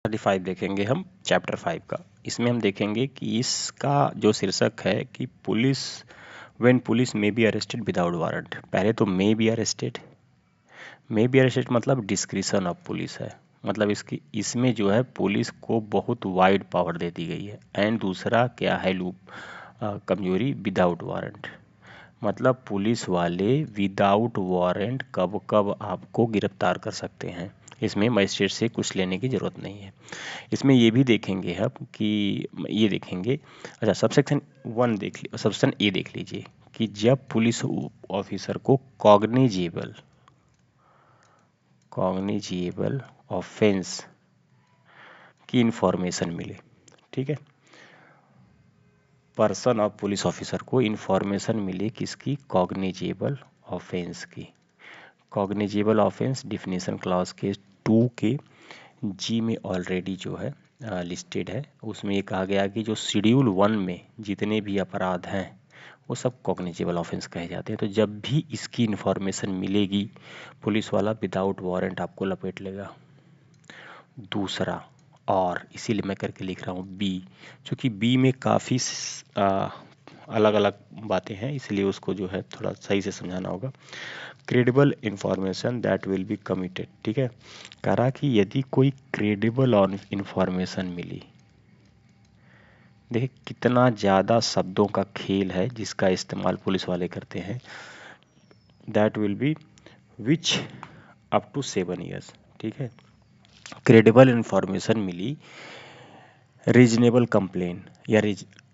35 देखेंगे हम चैप्टर 5 का। इसमें हम देखेंगे कि इसका जो शीर्षक है कि police when police may be arrested without warrant. पहले तो मे बी अरेस्टेड मतलब डिस्क्रिशन ऑफ पुलिस है, मतलब इसमें जो है पुलिस को बहुत वाइड पावर दे दी गई है। एंड दूसरा क्या है कमजोरी, विदाउट वारंट, मतलब पुलिस वाले विदाउट वारंट कब कब आपको गिरफ्तार कर सकते हैं, इसमें मजिस्ट्रेट से कुछ लेने की ज़रूरत नहीं है। इसमें ये भी देखेंगे हम कि ये देखेंगे, अच्छा सबसेक्शन 1 सबसेक्शन ए देख लीजिए कि जब पुलिस ऑफिसर को कॉग्निजेबल ऑफेंस की इंफॉर्मेशन मिले, ठीक है, पर्सन ऑफ पुलिस ऑफिसर को इंफॉर्मेशन मिले किसकी, कॉग्निजेबल ऑफेंस की। कॉग्निजेबल ऑफेंस डिफिनेशन क्लॉज के 2 के जी में ऑलरेडी जो है लिस्टेड है। उसमें ये कहा गया कि जो शेड्यूल 1 में जितने भी अपराध हैं वो सब कॉग्निजेबल ऑफेंस कहे जाते हैं। तो जब भी इसकी इंफॉर्मेशन मिलेगी पुलिस वाला विदाउट वारंट आपको लपेट लेगा। दूसरा, और इसीलिए मैं करके लिख रहा हूँ बी, क्योंकि बी में काफ़ी अलग अलग बातें हैं, इसलिए उसको जो है थोड़ा सही से समझाना होगा। Credible information that will be committed, ठीक है, कह रहा कि यदि कोई क्रेडिबल इंफॉर्मेशन मिली, देखिए कितना ज़्यादा शब्दों का खेल है जिसका इस्तेमाल पुलिस वाले करते हैं। That will be which up to 7 years, ठीक है, क्रेडिबल इंफॉर्मेशन मिली, रीजनेबल कंप्लेन या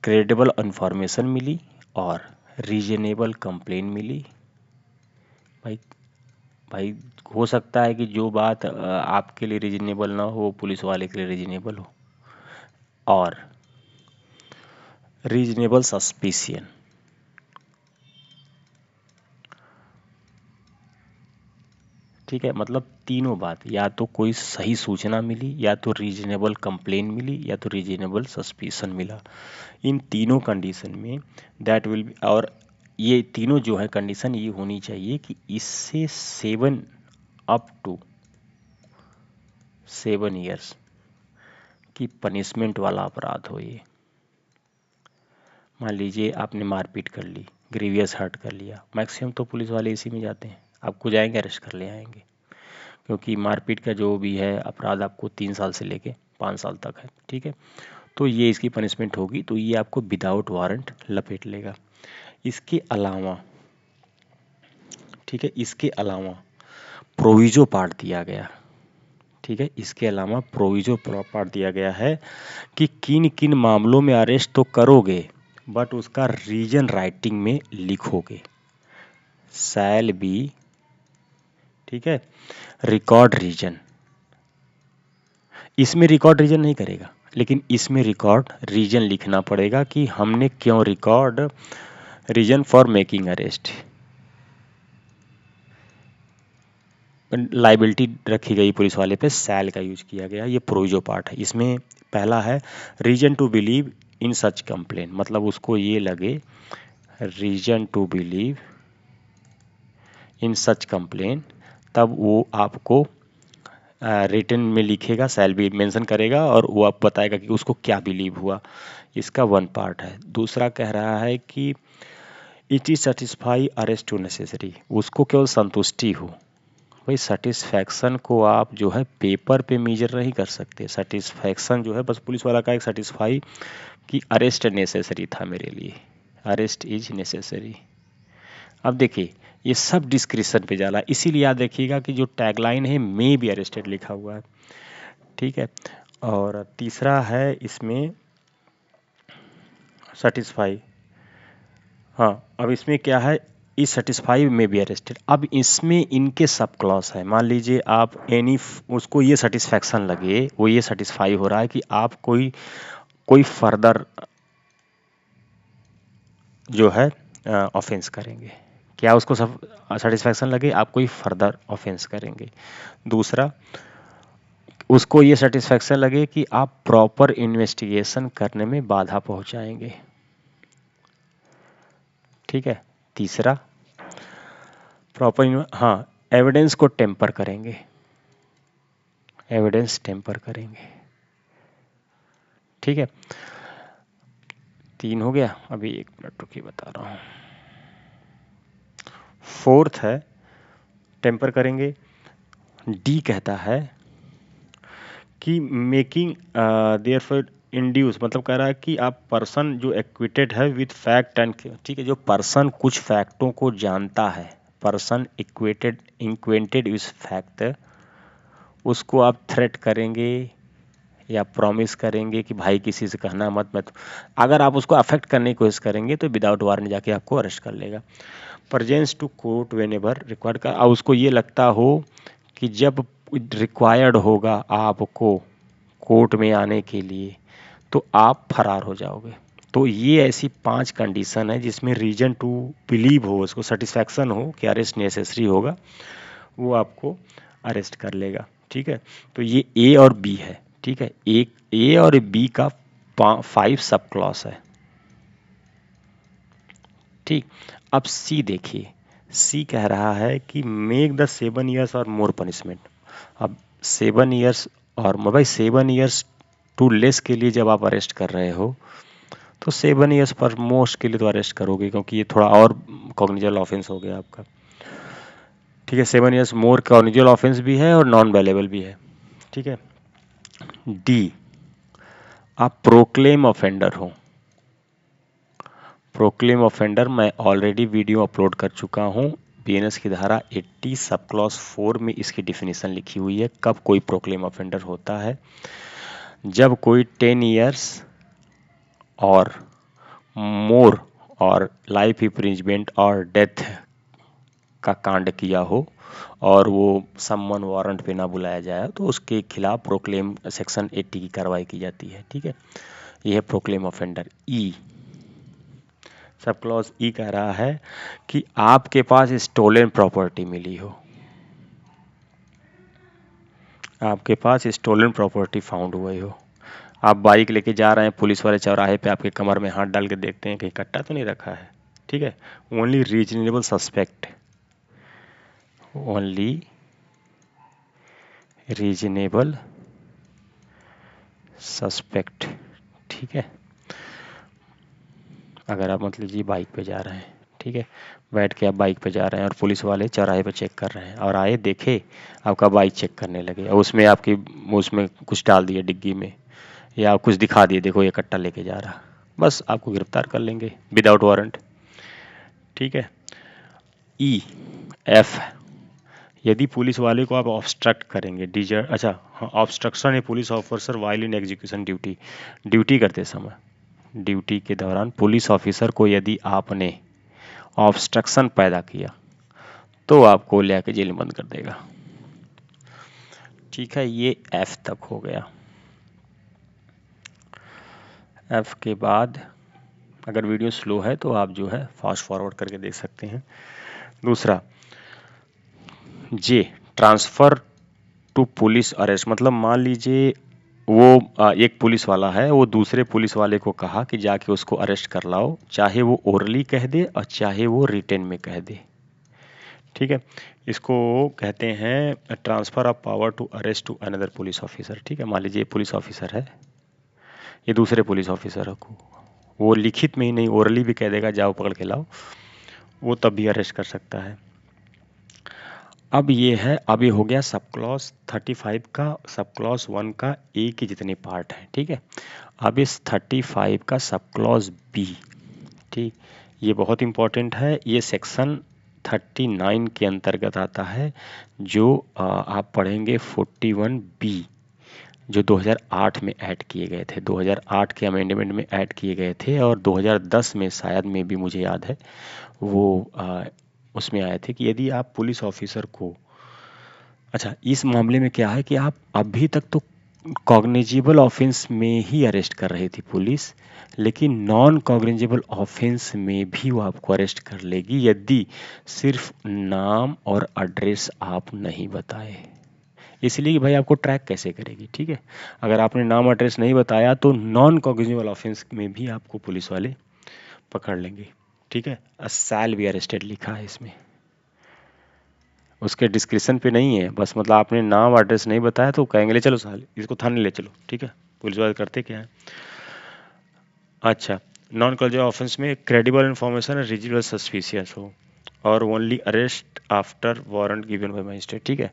क्रेडिबल इंफॉर्मेशन मिली और रीजनेबल कंप्लेन मिली। भाई हो सकता है कि जो बात आपके लिए रीजनेबल ना हो पुलिस वाले के लिए रीजनेबल हो। और रीजनेबल सस्पिशियन, ठीक है, मतलब तीनों बात, या तो कोई सही सूचना मिली, या तो रीजनेबल कंप्लेन मिली, या तो रीजनेबल सस्पिशन मिला। इन तीनों कंडीशन में दैट विल बी, और ये तीनों जो है कंडीशन ये होनी चाहिए कि इससे 7 अप टू 7 ईयर्स की पनिशमेंट वाला अपराध हो। ये मान लीजिए आपने मारपीट कर ली, ग्रीवियस हर्ट कर लिया, मैक्सिमम तो पुलिस वाले इसी में जाते हैं, आपको जाएंगे अरेस्ट कर ले आएंगे, क्योंकि मारपीट का जो भी है अपराध आपको 3 साल से लेके 5 साल तक है, ठीक है। तो ये इसकी पनिशमेंट होगी, तो ये आपको विदाउट वारंट लपेट लेगा। इसके अलावा, ठीक है, इसके अलावा प्रोविजो पार्ट दिया गया, ठीक है, इसके अलावा प्रोविजो पार्ट दिया गया है कि किन किन मामलों में अरेस्ट तो करोगे बट उसका रीजन राइटिंग में लिखोगे। शैल बी, ठीक है, रिकॉर्ड रीजन, इसमें रिकॉर्ड रीजन नहीं करेगा, लेकिन इसमें रिकॉर्ड रीजन लिखना पड़ेगा कि हमने क्यों record reason for making arrest. Liability रखी गई पुलिस वाले पे, सैल का यूज किया गया, ये प्रोविजो पार्ट है। इसमें पहला है reason to believe in such complain, मतलब उसको ये लगे reason to believe in such complain, तब वो आपको रिटन में लिखेगा, सैल भी मेंशन करेगा और वो आप बताएगा कि उसको क्या बिलीव हुआ। इसका 1 पार्ट है। दूसरा कह रहा है कि it is satisfy arrest to necessary, उसको केवल संतुष्टि हो। भाई सेटिस्फैक्शन को आप जो है पेपर पे मेजर नहीं कर सकते। सेटिस्फैक्शन जो है बस पुलिस वाला का एक सेटिस्फाई कि अरेस्ट नेसेसरी था मेरे लिए, अरेस्ट इज नेसेसरी। अब देखिए ये सब डिस्क्रिप्शन पे जाला, इसीलिए याद रखिएगा कि जो टैगलाइन है मे बी अरेस्टेड लिखा हुआ है, ठीक है। और तीसरा है इसमें सेटिस्फाई, हाँ, अब इसमें क्या है, इस सेटिस्फाई में बी अरेस्टेड। अब इसमें इनके सब क्लॉज है, मान लीजिए आप एनी, उसको ये सेटिस्फैक्शन लगे, वो ये सेटिस्फाई हो रहा है कि आप कोई फर्दर जो है ऑफेंस करेंगे, क्या उसको सब सेटिस्फैक्शन लगे आप कोई फर्दर ऑफेंस करेंगे। दूसरा, उसको ये सेटिस्फैक्शन लगे कि आप प्रॉपर इन्वेस्टिगेशन करने में बाधा पहुंचाएंगे, ठीक है। तीसरा, प्रॉपर, हाँ, एविडेंस को टेम्पर करेंगे, एविडेंस टेम्पर करेंगे। ठीक है, 3 हो गया। अभी 1 मिनट रुकिए, बता रहा हूँ। फोर्थ है टेम्पर करेंगे। डी कहता है कि मेकिंग देयरफॉर इंड्यूस, मतलब कह रहा है कि आप पर्सन जो एक्विटेड है विथ फैक्ट एंड, ठीक है, जो पर्सन कुछ फैक्टों को जानता है, पर्सन इक्वेंटेड विथ फैक्ट, उसको आप थ्रेट करेंगे या प्रॉमिस करेंगे कि भाई किसी से कहना मत। अगर आप उसको अफेक्ट करने की कोशिश करेंगे तो विदाउट वारंट जाके आपको अरेस्ट कर लेगा। Presence to court whenever required का, और उसको ये लगता हो कि जब रिक्वायर्ड होगा आपको कोर्ट में आने के लिए तो आप फरार हो जाओगे। तो ये ऐसी 5 कंडीशन है जिसमें रीजन टू बिलीव हो, उसको सेटिस्फैक्शन हो कि अरेस्ट नेसेसरी होगा, वो आपको अरेस्ट कर लेगा। ठीक है, तो ये ए और बी है। ठीक है, एक ए और बी का 5 सब क्लॉज है। ठीक, अब सी देखिए, सी कह रहा है कि मेक द 7 ईयर्स और मोर पनिशमेंट। अब 7 ईयर्स और भाई 7 ईयर्स टू लेस के लिए जब आप अरेस्ट कर रहे हो तो 7 ईयर्स पर मोस्ट के लिए तो अरेस्ट करोगे, क्योंकि ये थोड़ा और कॉग्निजिबल ऑफेंस हो गया आपका। ठीक है, 7 ईयर्स मोर कॉग्निजिबल ऑफेंस भी है और नॉन वेलेबल भी है। ठीक है, डी, आप प्रोक्लेम ऑफेंडर हो। प्रोक्लेम ऑफेंडर मैं ऑलरेडी वीडियो अपलोड कर चुका हूँ। बीएनएस की धारा 80 सब क्लॉज 4 में इसकी डिफिनीशन लिखी हुई है कब कोई प्रोक्लेम ऑफेंडर होता है। जब कोई 10 ईयर्स और मोर और लाइफ इम्प्रिजमेंट और डेथ का कांड किया हो और वो सम्मन वारंट पे ना बुलाया जाए तो उसके खिलाफ प्रोक्लेम सेक्शन 80 की कार्रवाई की जाती है। ठीक है, ये है प्रोक्लेम ऑफेंडर। ई, सब क्लॉज ई कह रहा है कि आपके पास स्टोलन प्रॉपर्टी मिली हो, आपके पास स्टोलन प्रॉपर्टी फाउंड हुई हो। आप बाइक लेके जा रहे हैं, पुलिस वाले चौराहे पे आपके कमर में हाथ डाल के देखते हैं कहीं कट्टा तो नहीं रखा है। ठीक है, only reasonable suspect, only reasonable suspect. ठीक है, अगर आप मान लीजिए बाइक पे जा रहे हैं, ठीक है, बैठ के आप बाइक पे जा रहे हैं और पुलिस वाले चौराहे पे चेक कर रहे हैं और आए देखे आपका बाइक चेक करने लगे और उसमें कुछ डाल दिए डिग्गी में या कुछ दिखा दिए, देखो ये कट्टा लेके जा रहा, बस आपको गिरफ्तार कर लेंगे विदाउट वारंट। ठीक है, ई, एफ, यदि पुलिस वाले को आप ऑब्स्ट्रक्ट करेंगे, डिजर, अच्छा हाँ, obstruction A police officer while in execution duty, duty करते समय, ड्यूटी के दौरान पुलिस ऑफिसर को यदि आपने ऑब्स्ट्रक्शन पैदा किया तो आपको ले आके जेल में बंद कर देगा। ठीक है, ये एफ तक हो गया। एफ के बाद अगर वीडियो स्लो है तो आप जो है फास्ट फॉरवर्ड करके देख सकते हैं। दूसरा जे, ट्रांसफर टू पुलिस अरेस्ट, मतलब मान लीजिए वो एक पुलिस वाला है, वो दूसरे पुलिस वाले को कहा कि जाके उसको अरेस्ट कर लाओ, चाहे वो ओरली कह दे और चाहे वो रिटेन में कह दे। ठीक है, इसको कहते हैं transfer of power to arrest to another police officer. ठीक है, मान लीजिए पुलिस ऑफिसर है, ये दूसरे पुलिस ऑफिसर को वो लिखित में ही नहीं ओरली भी कह देगा जाओ पकड़ के लाओ, वो तब भी अरेस्ट कर सकता है। अब ये हो गया सब क्लॉज 35 का, सब क्लॉज 1 का ए के जितने पार्ट हैं। ठीक है, अब इस 35 का सब क्लॉज बी, ठीक, ये बहुत इंपॉर्टेंट है, ये सेक्शन 39 के अंतर्गत आता है, जो आप पढ़ेंगे 41 बी, जो 2008 में ऐड किए गए थे, 2008 के अमेंडमेंट में ऐड किए गए थे और 2010 में शायद में भी मुझे याद है वो उसमें आए थे कि यदि आप पुलिस ऑफिसर को, अच्छा इस मामले में क्या है कि आप अभी तक तो कॉग्निजिबल ऑफेंस में ही अरेस्ट कर रही थी पुलिस, लेकिन नॉन कॉग्निजिबल ऑफेंस में भी वो आपको अरेस्ट कर लेगी यदि सिर्फ नाम और एड्रेस आप नहीं बताए। इसलिए कि भाई आपको ट्रैक कैसे करेगी। ठीक है, अगर आपने नाम एड्रेस नहीं बताया तो नॉन कॉग्निजिबल ऑफेंस में भी आपको पुलिस वाले पकड़ लेंगे। ठीक है, शैल बी अरेस्टेड लिखा है इसमें, उसके डिस्क्रिप्शन पे नहीं है, बस मतलब आपने नाम एड्रेस नहीं बताया तो कहेंगे ले चलो साले इसको थाने ले चलो। ठीक है, पुलिस वाले करते क्या है? अच्छा, नॉन कॉलेजियल ऑफेंस में क्रेडिबल इन्फॉर्मेशन रीजनेबल सस्पिशियस हो और only arrest after warrant given by magistrate. ठीक है,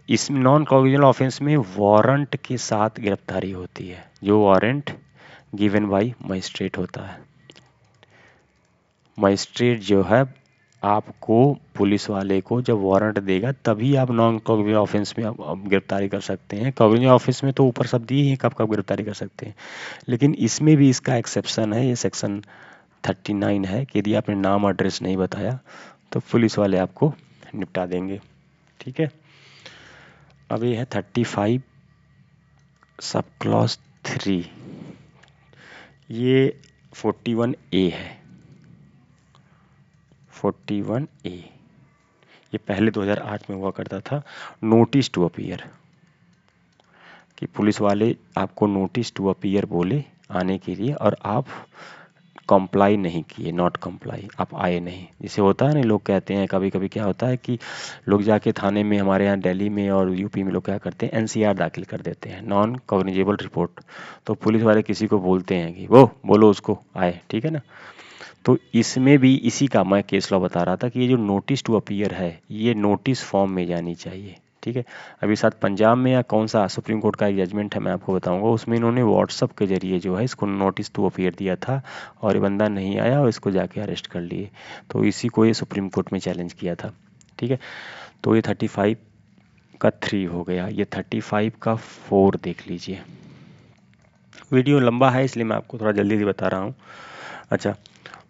इस नॉन कॉग्निजेबल ऑफेंस में वारंट के साथ गिरफ्तारी होती है, जो वारंट गिवन बाय मजिस्ट्रेट होता है। मजिस्ट्रेट जो है आपको, पुलिस वाले को जब वारंट देगा तभी आप नॉन कॉग्निजेबल ऑफेंस में आप गिरफ्तारी कर सकते हैं। कॉग्निजेबल ऑफेंस में तो ऊपर सब दिए ही कब कब गिरफ्तारी कर सकते हैं, लेकिन इसमें भी इसका एक्सेप्शन है। ये सेक्शन 39 है कि यदि आपने नाम एड्रेस नहीं बताया तो पुलिस वाले आपको निपटा देंगे। ठीक है, अब ये है 35 सब क्लॉज 3, ये 41A है। 41A ये पहले 2008 में हुआ करता था, नोटिस टू अपीयर, कि पुलिस वाले आपको नोटिस टू अपीयर बोले आने के लिए और आप कंप्लाई नहीं किए, नॉट कंप्लाई, आप आए नहीं। जैसे होता है ना, लोग कहते हैं कभी कभी क्या होता है कि लोग जाके थाने में, हमारे यहाँ दिल्ली में और यूपी में लोग क्या करते हैं, एनसीआर दाखिल कर देते हैं, नॉन कॉग्निजेबल रिपोर्ट। तो पुलिस वाले किसी को बोलते हैं कि वो बोलो उसको आए, ठीक है ना। तो इसमें भी इसी का मैं केस लॉ बता रहा था कि ये जो नोटिस टू अपीयर है, ये नोटिस फॉर्म में जानी चाहिए। ठीक है, अभी साथ पंजाब में या कौन सा सुप्रीम कोर्ट का एक जजमेंट है मैं आपको बताऊंगा, उसमें इन्होंने व्हाट्सअप के जरिए जो है इसको नोटिस टू अपीयर दिया था और ये बंदा नहीं आया और इसको जाके अरेस्ट कर लिए। तो इसी को ये सुप्रीम कोर्ट में चैलेंज किया था। ठीक है, तो ये 35 का 3 हो गया, ये 35 का 4 देख लीजिए। वीडियो लंबा है इसलिए मैं आपको थोड़ा जल्दी से बता रहा हूँ। अच्छा,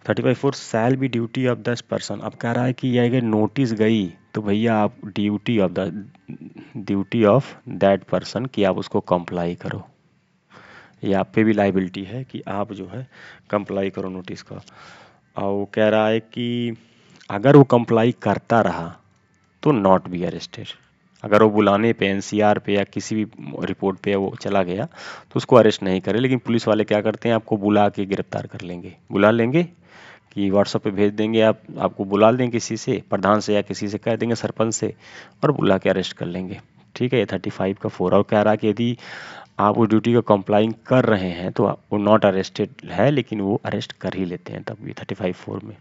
35(4) shall be duty of 10 person. अब कह रहा है कि ये अगर नोटिस गई तो भैया आप ड्यूटी ऑफ दैट पर्सन कि आप उसको कंप्लाई करो। ये आप पे भी लाइबिलिटी है कि आप जो है कंप्लाई करो नोटिस का। और वो कह रहा है कि अगर वो कंप्लाई करता रहा तो नॉट बी अरेस्टेड। अगर वो बुलाने पे, एनसीआर पे या किसी भी रिपोर्ट पे वो चला गया तो उसको अरेस्ट नहीं करे। लेकिन पुलिस वाले क्या करते हैं, आपको बुला के गिरफ्तार कर लेंगे, बुला लेंगे कि व्हाट्सएप पे भेज देंगे, आपको बुला देंगे किसी से, प्रधान से या किसी से कह देंगे, सरपंच से, और बुला के अरेस्ट कर लेंगे। ठीक है, ये 35 का 4। और कह रहा है कि यदि आप वो ड्यूटी को कंप्लाइंग कर रहे हैं तो वो नॉट अरेस्टेड है, लेकिन वो अरेस्ट कर ही लेते हैं तब भी 35(4) में।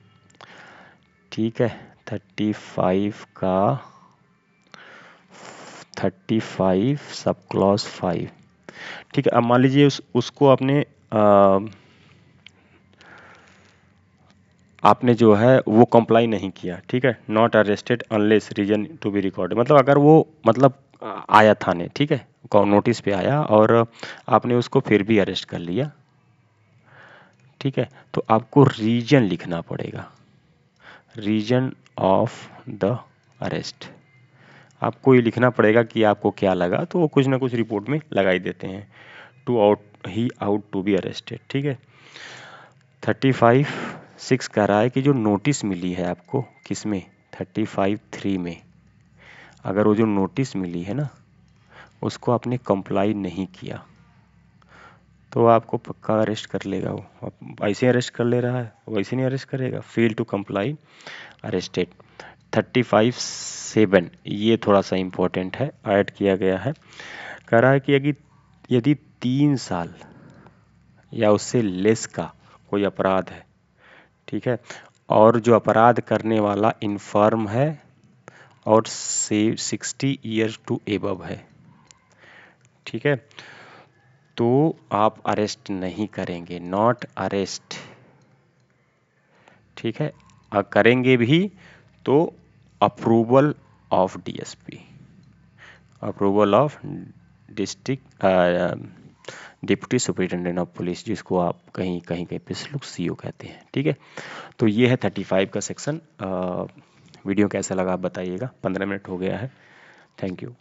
ठीक है, 35 सब क्लॉज 5। ठीक है, अब मान लीजिए उसको आपने जो है वो कंप्लाई नहीं किया। ठीक है, not arrested unless reason to be recorded, मतलब अगर वो आया थाने, ठीक है, नोटिस पे आया और आपने उसको फिर भी अरेस्ट कर लिया। ठीक है, तो आपको रीजन लिखना पड़ेगा, रीजन ऑफ द अरेस्ट। आपको ये लिखना पड़ेगा कि आपको क्या लगा, तो वो कुछ ना कुछ रिपोर्ट में लगा ही देते हैं, आउट टू बी अरेस्टेड। ठीक है, 35(6) कह रहा है कि जो नोटिस मिली है आपको, किसमें, 35(3) में, अगर वो जो नोटिस मिली है ना उसको आपने कंप्लाई नहीं किया तो आपको पक्का अरेस्ट कर लेगा। वो ऐसे अरेस्ट कर ले रहा है, वैसे नहीं अरेस्ट करेगा। Fail to comply arrested. 35(7) ये थोड़ा सा इम्पोर्टेंट है, ऐड किया गया है। कह रहा है कि यदि 3 साल या उससे लेस का कोई अपराध है, ठीक है, और जो अपराध करने वाला इन्फर्म है और 60 ईयर्स टू एबव है, ठीक है, तो आप अरेस्ट नहीं करेंगे, नॉट अरेस्ट। ठीक है, करेंगे भी तो approval of DSP, approval of district deputy superintendent of police, जिसको आप कहीं कहीं पे लोग सीओ कहते हैं। ठीक है, तो ये है 35 का सेक्शन। वीडियो कैसा लगा आप बताइएगा, 15 मिनट हो गया है। Thank you.